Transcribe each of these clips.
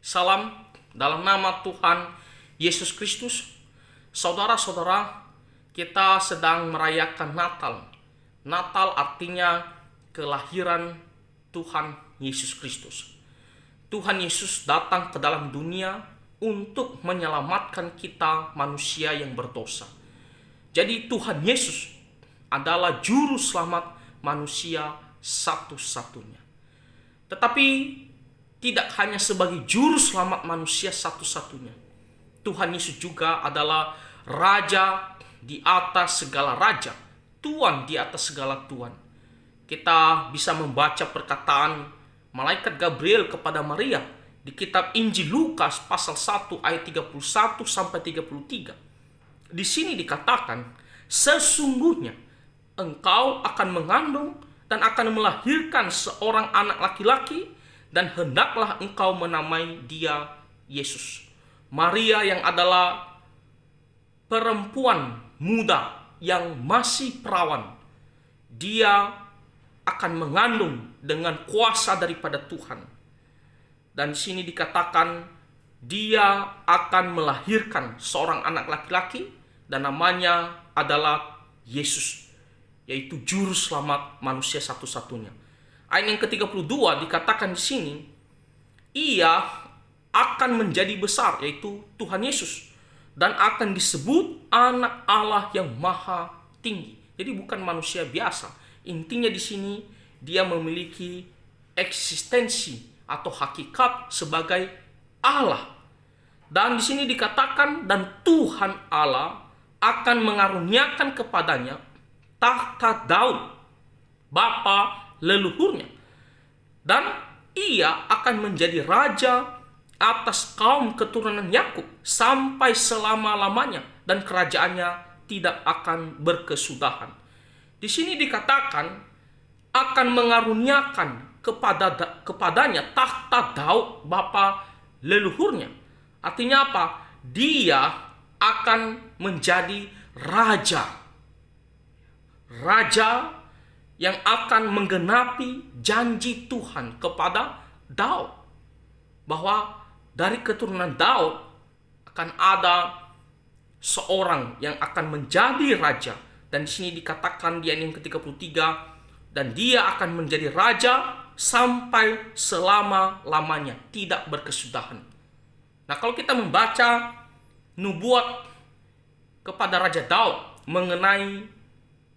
Salam dalam nama Tuhan Yesus Kristus. Saudara-saudara, kita sedang merayakan Natal. Natal artinya kelahiran Tuhan Yesus Kristus. Tuhan Yesus datang ke dalam dunia untuk menyelamatkan kita manusia yang berdosa. Jadi Tuhan Yesus adalah juru selamat manusia satu-satunya. Tetapi tidak hanya sebagai juru selamat manusia satu-satunya. Tuhan Yesus juga adalah Raja di atas segala raja, Tuhan di atas segala Tuhan. Kita bisa membaca perkataan malaikat Gabriel kepada Maria di kitab Injil Lukas pasal 1 ayat 31 sampai 33. Di sini dikatakan, sesungguhnya engkau akan mengandung dan akan melahirkan seorang anak laki-laki, dan hendaklah engkau menamai dia Yesus. Maria yang adalah perempuan muda yang masih perawan, dia akan mengandung dengan kuasa daripada Tuhan. Dan di sini dikatakan dia akan melahirkan seorang anak laki-laki dan namanya adalah Yesus, yaitu juru selamat manusia satu-satunya. Ayat yang ke-32 dikatakan di sini, ia akan menjadi besar, yaitu Tuhan Yesus, dan akan disebut anak Allah yang maha tinggi. Jadi bukan manusia biasa. Intinya di sini dia memiliki eksistensi atau hakikat sebagai Allah. Dan di sini dikatakan, dan Tuhan Allah akan mengaruniakan kepadanya tahta Daud, bapa leluhurnya, dan ia akan menjadi raja atas kaum keturunan Yakub sampai selama-lamanya, dan kerajaannya tidak akan berkesudahan. Di sini dikatakan akan mengaruniakan kepadanya tahta Daud bapa leluhurnya. Artinya apa? Dia akan menjadi raja yang akan menggenapi janji Tuhan kepada Daud, bahwa dari keturunan Daud akan ada seorang yang akan menjadi raja. Dan di sini dikatakan di ayat yang ke-33, dan dia akan menjadi raja sampai selama-lamanya, tidak berkesudahan. Nah, kalau kita membaca nubuat kepada Raja Daud mengenai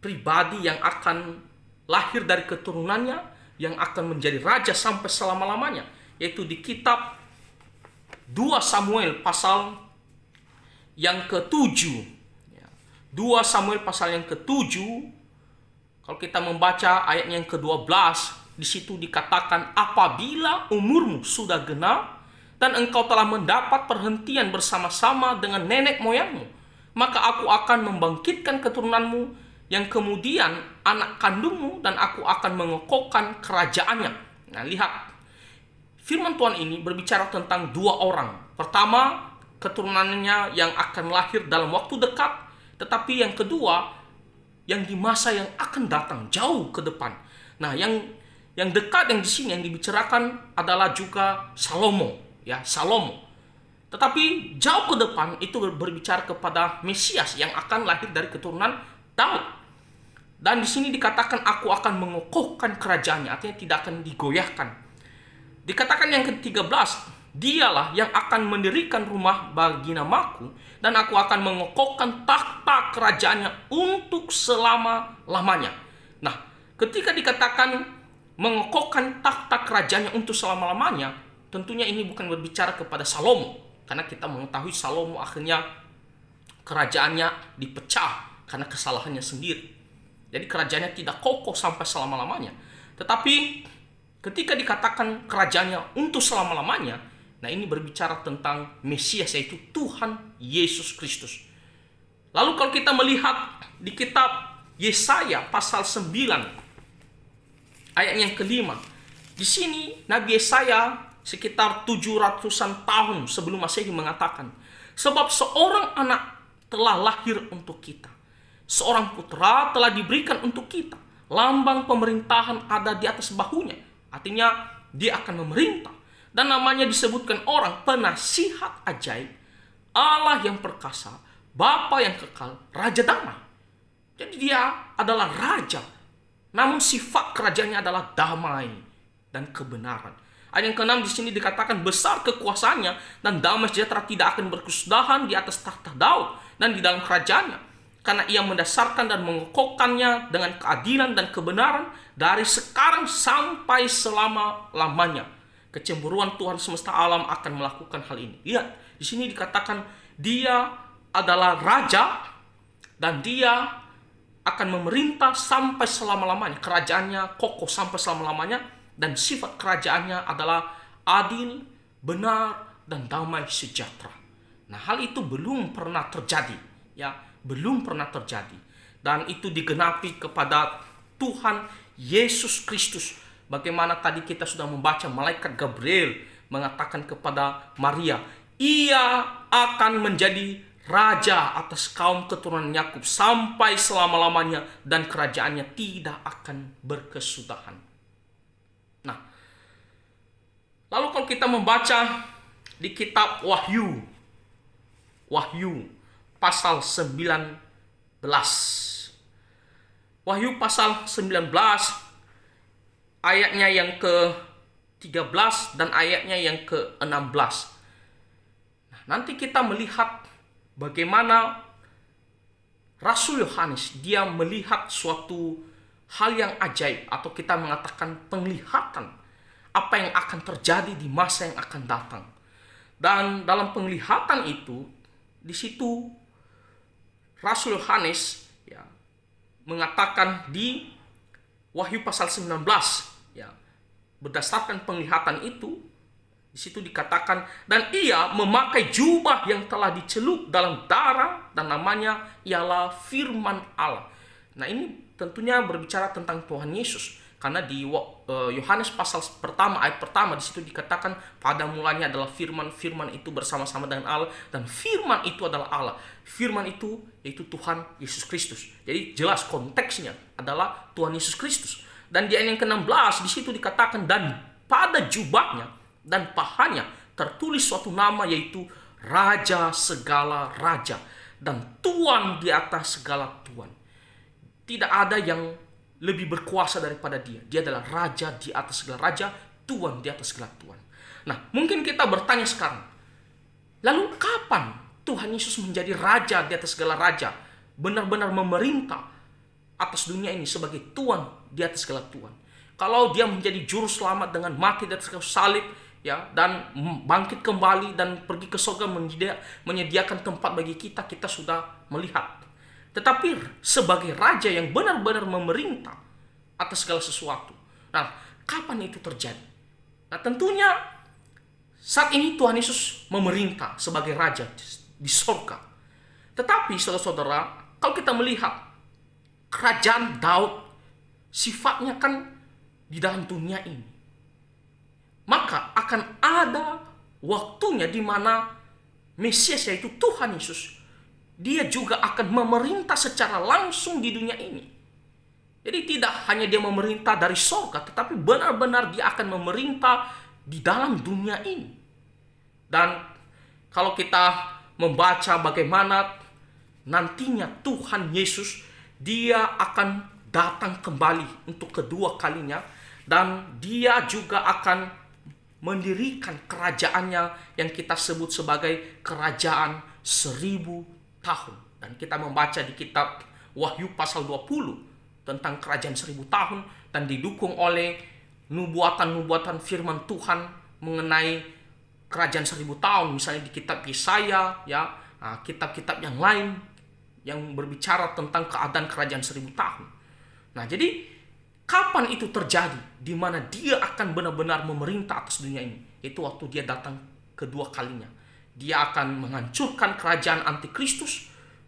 pribadi yang akan lahir dari keturunannya, yang akan menjadi raja sampai selama-lamanya, yaitu di kitab 2 Samuel pasal yang ke-7. 2 Samuel pasal yang ke-7, kalau kita membaca ayat yang ke-12, di situ dikatakan, apabila umurmu sudah genap dan engkau telah mendapat perhentian bersama-sama dengan nenek moyangmu, maka aku akan membangkitkan keturunanmu yang kemudian anak kandungmu, dan aku akan mengokohkan kerajaannya. Nah, lihat, firman Tuhan ini berbicara tentang dua orang. Pertama, keturunannya yang akan lahir dalam waktu dekat, tetapi yang kedua, yang di masa yang akan datang jauh ke depan. Nah, yang dekat yang di sini yang dibicarakan adalah juga Salomo, ya, Salomo. Tetapi jauh ke depan itu berbicara kepada Mesias yang akan lahir dari keturunan Daud. Dan di sini dikatakan aku akan mengokohkan kerajaannya, artinya tidak akan digoyahkan. Dikatakan yang ke-13, dialah yang akan mendirikan rumah bagi namaku, dan aku akan mengokohkan takhta kerajaannya untuk selama-lamanya. Nah, ketika dikatakan mengokohkan takhta kerajaannya untuk selama-lamanya, tentunya ini bukan berbicara kepada Salomo, karena kita mengetahui Salomo akhirnya kerajaannya dipecah karena kesalahannya sendiri. Jadi kerajaannya tidak kokoh sampai selama-lamanya. Tetapi ketika dikatakan kerajaannya untuk selama-lamanya, nah ini berbicara tentang Mesias, yaitu Tuhan Yesus Kristus. Lalu kalau kita melihat di kitab Yesaya pasal 9 ayat yang ke-5, di sini Nabi Yesaya sekitar 700-an tahun sebelum Masehi mengatakan, sebab seorang anak telah lahir untuk kita, seorang putra telah diberikan untuk kita, lambang pemerintahan ada di atas bahunya. Artinya dia akan memerintah, Dan namanya disebutkan orang penasihat ajaib, Allah yang perkasa, Bapa yang kekal, Raja damai. Jadi dia adalah raja, namun sifat kerajaannya adalah damai dan kebenaran. Ayat yang ke-6 di sini dikatakan besar kekuasaannya dan damai sejahtera tidak akan berkesudahan di atas tahta Daud dan di dalam kerajaannya, karena ia mendasarkan dan mengokohkannya dengan keadilan dan kebenaran dari sekarang sampai selama-lamanya. Kecemburuan Tuhan semesta alam akan melakukan hal ini. Lihat, di sini dikatakan dia adalah raja dan dia akan memerintah sampai selama-lamanya. Kerajaannya kokoh sampai selama-lamanya dan sifat kerajaannya adalah adil, benar, dan damai sejahtera. Nah, hal itu belum pernah terjadi, ya, belum pernah terjadi. Dan itu digenapi kepada Tuhan Yesus Kristus. Bagaimana tadi kita sudah membaca malaikat Gabriel mengatakan kepada Maria, ia akan menjadi raja atas kaum keturunan Yakub sampai selama-lamanya dan kerajaannya tidak akan berkesudahan. Nah, lalu kalau kita membaca di kitab Wahyu pasal 19. Wahyu pasal 19 ayatnya yang ke-13 dan ayatnya yang ke-16. Nah, nanti kita melihat bagaimana Rasul Yohanes dia melihat suatu hal yang ajaib, atau kita mengatakan penglihatan apa yang akan terjadi di masa yang akan datang. Dan dalam penglihatan itu, di situ Rasul Yohanes ya mengatakan di Wahyu pasal 19 ya, berdasarkan penglihatan itu, di situ dikatakan, dan ia memakai jubah yang telah dicelup dalam darah dan namanya ialah Firman Allah. Nah, ini tentunya berbicara tentang Tuhan Yesus, karena di Yohanes pasal pertama ayat pertama di situ dikatakan pada mulanya adalah Firman, Firman itu bersama-sama dengan Allah dan Firman itu adalah Allah. Firman itu yaitu Tuhan Yesus Kristus. Jadi jelas konteksnya adalah Tuhan Yesus Kristus. Dan di ayat yang ke-16 di situ dikatakan, dan pada jubahnya dan pahanya tertulis suatu nama, yaitu Raja segala raja dan Tuan di atas segala tuan. Tidak ada yang lebih berkuasa daripada dia. Dia adalah raja di atas segala raja, Tuan di atas segala tuan. Nah, mungkin kita bertanya sekarang, lalu kapan Tuhan Yesus menjadi raja di atas segala raja, benar-benar memerintah atas dunia ini sebagai Tuan di atas segala tuan? Kalau dia menjadi juru selamat dengan mati di atas kayu salib, ya, dan bangkit kembali dan pergi ke surga menyediakan tempat bagi kita, kita sudah melihat. Tetapi sebagai raja yang benar-benar memerintah atas segala sesuatu. Nah, kapan itu terjadi? Nah, tentunya saat ini Tuhan Yesus memerintah sebagai raja di surga. Tetapi saudara-saudara, kalau kita melihat kerajaan Daud sifatnya kan di dalam dunia ini, maka akan ada waktunya di mana Mesias yaitu Tuhan Yesus, dia juga akan memerintah secara langsung di dunia ini. Jadi tidak hanya dia memerintah dari surga, tetapi benar-benar dia akan memerintah di dalam dunia ini. Dan kalau kita membaca bagaimana nantinya Tuhan Yesus, dia akan datang kembali untuk kedua kalinya, dan dia juga akan mendirikan kerajaannya yang kita sebut sebagai kerajaan 1000 tahun. Dan kita membaca di kitab Wahyu pasal 20 tentang kerajaan 1000 tahun, dan didukung oleh nubuatan-nubuatan firman Tuhan mengenai kerajaan 1000 tahun, misalnya di kitab Yesaya, ya, kitab-kitab yang lain yang berbicara tentang keadaan kerajaan 1000 tahun. Nah, jadi kapan itu terjadi, di mana dia akan benar-benar memerintah atas dunia ini? Itu waktu dia datang kedua kalinya. Dia akan menghancurkan kerajaan antikristus,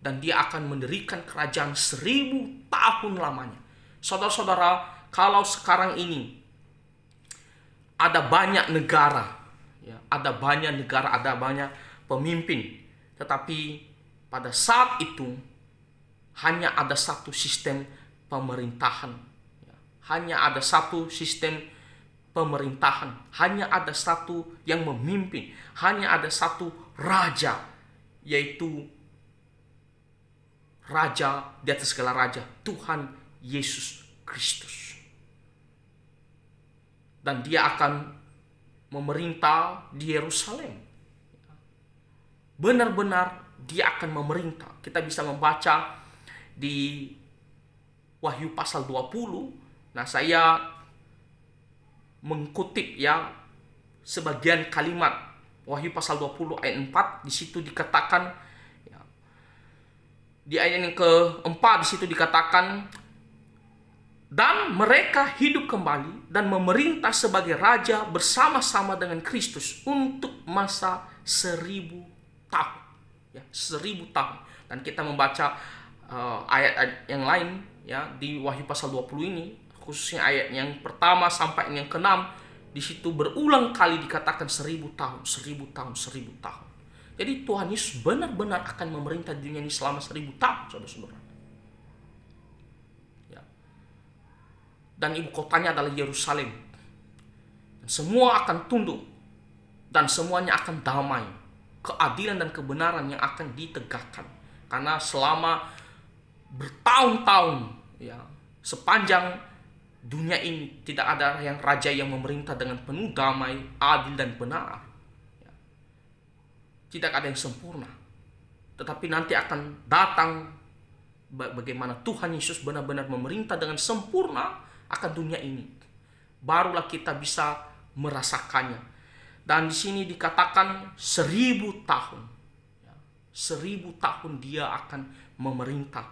dan dia akan mendirikan kerajaan 1000 tahun lamanya. Saudara-saudara, kalau sekarang ini ada banyak negara, ya, ada banyak pemimpin, tetapi pada saat itu hanya ada satu sistem pemerintahan, ya, hanya ada satu sistem pemerintahan, hanya ada satu yang memimpin, hanya ada satu raja, yaitu raja di atas segala raja, Tuhan Yesus Kristus. Dan dia akan memerintah di Yerusalem. Benar-benar dia akan memerintah. Kita bisa membaca di Wahyu pasal 20. Nah, saya mengutip ya sebagian kalimat Wahyu pasal 20 ayat 4. Di situ dikatakan ya, di ayat yang keempat di situ dikatakan, dan mereka hidup kembali dan memerintah sebagai raja bersama-sama dengan Kristus untuk masa 1000 tahun. Ya, 1000 tahun. Dan kita membaca ayat-ayat yang lain ya di Wahyu pasal 20 ini, khususnya ayat yang pertama sampai yang ke-6, di situ berulang kali dikatakan 1000 tahun, 1000 tahun, 1000 tahun. Jadi Tuhan Yesus benar-benar akan memerintah dunia ini selama 1000 tahun, saudara-saudara. Ya. Dan ibu kotanya adalah Yerusalem. Dan semua akan tunduk dan semuanya akan damai. Keadilan dan kebenaran yang akan ditegakkan. Karena selama bertahun-tahun ya, sepanjang dunia ini tidak ada yang raja yang memerintah dengan penuh damai, adil dan benar. Ya. Tidak ada yang sempurna. Tetapi nanti akan datang bagaimana Tuhan Yesus benar-benar memerintah dengan sempurna akan dunia ini. Barulah kita bisa merasakannya. Dan di sini dikatakan 1000 tahun. Ya, 1000 tahun dia akan memerintah.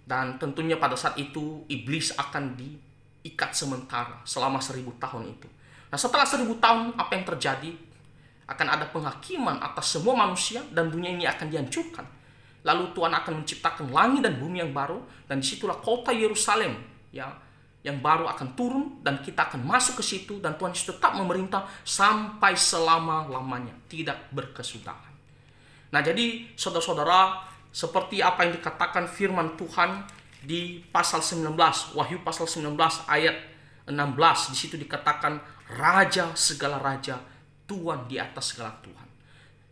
Dan tentunya pada saat itu iblis akan diikat sementara selama 1000 tahun itu. Nah, setelah 1000 tahun apa yang terjadi? Akan ada penghakiman atas semua manusia dan dunia ini akan dihancurkan. Lalu Tuhan akan menciptakan langit dan bumi yang baru, dan disitulah kota Yerusalem ya yang baru akan turun, dan kita akan masuk ke situ, dan Tuhan Yesus tetap memerintah sampai selama-lamanya, tidak berkesudahan. Nah, jadi saudara-saudara, seperti apa yang dikatakan firman Tuhan di pasal 19, Wahyu pasal 19 ayat 16, di situ dikatakan raja segala raja, Tuhan di atas segala Tuhan.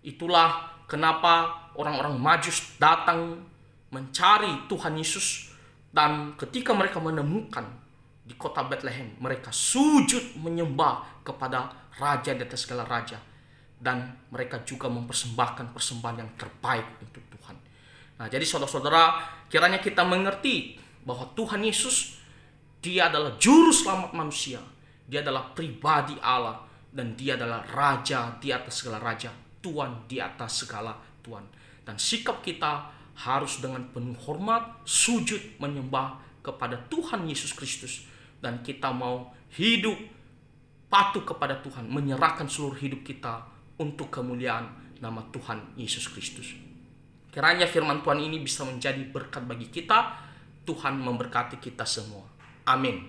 Itulah kenapa orang-orang Majus datang mencari Tuhan Yesus, dan ketika mereka menemukan di kota Bethlehem, mereka sujud menyembah kepada raja di atas segala raja, dan mereka juga mempersembahkan persembahan yang terbaik untuk Tuhan. Nah, jadi saudara-saudara, kiranya kita mengerti bahwa Tuhan Yesus, dia adalah juru selamat manusia. Dia adalah pribadi Allah, dan dia adalah raja di atas segala raja, Tuhan di atas segala Tuhan. Dan sikap kita harus dengan penuh hormat, sujud menyembah kepada Tuhan Yesus Kristus. Dan kita mau hidup patuh kepada Tuhan, menyerahkan seluruh hidup kita untuk kemuliaan nama Tuhan Yesus Kristus. Kiranya firman Tuhan ini bisa menjadi berkat bagi kita. Tuhan memberkati kita semua. Amin.